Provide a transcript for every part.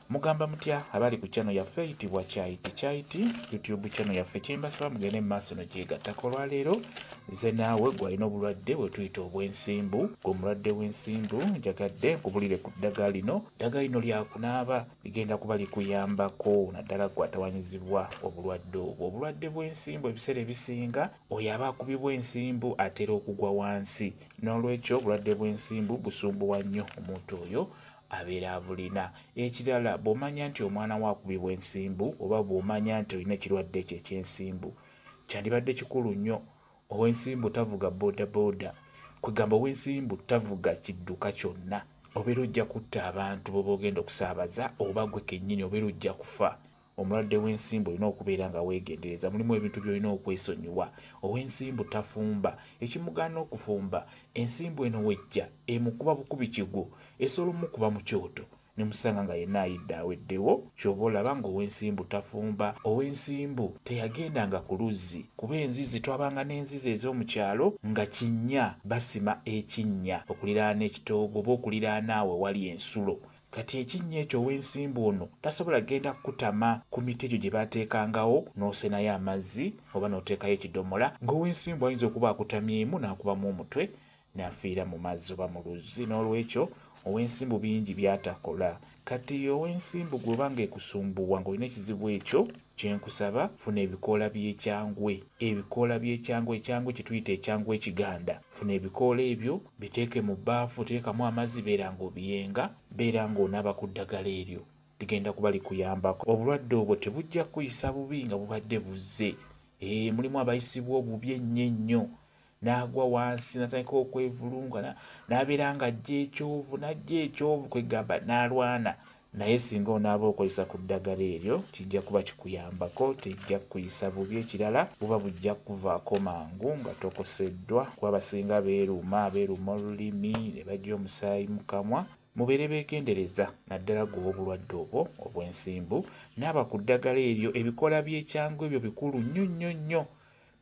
Mugamba mutya abali ku channel yaffe eyitibwa Kyaiti YouTube channel yaffe kyembasaba mugende maaso no gyegattako olwaleero ze naawe gwalina obulwadde bwe tuyita obw'ensimbu. Omulwadde w'ensimbu njagadde nkubulire ku ddagala lino. Ddagala lino lyakunaaba ligenda kuba likuyambako naddala gwatawanyizibwa obulwadde obwo. Obulwadde bw'ensimbu ebiseera ebisinga oyo aba akubibwa ensimbu atera okugwa wansi, n'olwekyo obulwadde bw'ensimbu busumbuwa nnyo omuntu oyo abeera abulina. Ekirala bw'omanya nti omwana wo akubibwa ensimbu oba bw'omanya nti olina ekirwadde ekyo eky'ensimbu, kyandibadde kikulu nnyo. Ow'ensimbu tavuga boodabooda, kwegamba ow'ensimbu tavuga kidduka kyonna. Obeera ojja kutta abantu b'oba ogenda okusaabaza oba gwe kennyini obeera ojja kufa. Omulwadde w'ensimbu olina okubeera nga weegendereza, mulimu ebintu by'olina okwesonyiwa. Ow'ensimbu tafumba, ekimugaana okufumba, ensimbu eno wejja emukuba bukubi kigu, esobola omukuba mu kyoto nemusanga nga yenna ayidde aweddewo. Ky'oba olaba nga ow'ensimbu tafumba. Ow'ensimbu teyagendanga ku luzzi, kuba enzizi twabanga n'enzizi ez'omu kyalo nga kinnya basima ekinnya okuliraana ekitoogo oba okuliraana awo wali ensulo. Kati ekinnya ekyo ow'ensimbu ono tasobola genda kutama ku miti egyo gye baateekangawo n'osenayo amazzi oba n'oteekayo ekidomola, ng'ow'ensimbu ayinza okuba akutamyemu n'akubamu omutwe n'afiira mu mazzi oba mu luzzi. N'olwekyo ow'ensimbu bingi byatakola. Kati ow'ensimbu gweoba ng'ekusumbuwa ng'olina ekizibu ekyo, kyenkusaba funa ebikoola by'ekyangwe. Ebikoola by'ekyangwe, ekyangwe kye tuyita ekyangwe ekiganda. Funa ebikoola ebyo biteeke mu bbaafu, teekamu amazzi, beera ng'obiyenga, beera ng'onaaba ku ddagala eryo. Ligenda kuba likuyambako. Obulwadde obwo tebujja kuyisa bubi nga bubadde buzze. Mulimu abayisibwa obubi ennyo n'agwa wansi n'atandika okwevulunga n'abeera nga n'ajja ekyovu kwegamba n'alwana. Naye singa onaaba okozesa ku ddagala eryo kijja kuba kikuyambako, tejja kuyisa bubi. Ekirala buba bujja kuvaako mangu nga tokoseddwa, kuba basinga beeruma olulimi ne bajja omusaayi mu kamwa. Mubeere beegendereza naddala gwe obulwadde obwo obw'ensimbu. Naaba ku ddagala eryo, ebikoola by'ekyangwe ebyo bikulu nnyo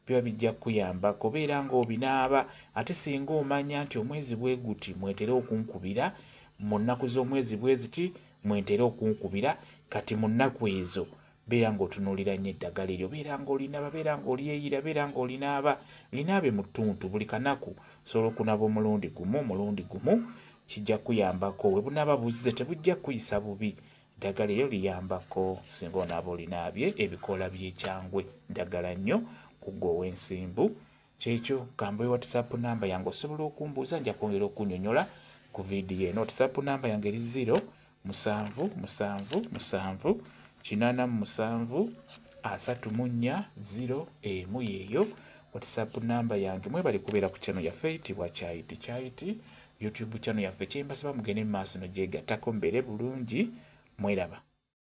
biba bijja kuyambako. Beera ng'obinaaba. Ate singa omanya nti omwezi bwe guti mwetera okunkubira, mu nnaku z'omwezi bwe ziti mwetera okunkubira, kati mu nnaku ezo beera ng'otunuulira nnyo eddagala eryo. Beera ng'olinaaba, beera ng'olyeyira, beera ng'olinaaba. Linaabe mu ttuntu buli kanaku. Osobola okunaaba omulundi gumu, kijja kuyambako. We bunaaba buzze tebujja kuyisa bubi. Eddagala eryo liyambako singa onaaba olinaabye ebikoola by'ekyangwe. Ddagala nnyo kuggwa ow'ensimbu. Kyekyo gamba WhatsApp namba yange osobola okumbuuza, nja kwongera okunnyonnyola ku viidiyo eno. WhatsApp namba yange eri 0777873401 yeeyo WhatsApp namba yange. Mwebale kubeera ku channel yaffe eyitibwa Kyaiti YouTube channel yaffe kyembasaba mugende mu maaso no gyegattako mbeere bulungi. Mweraba.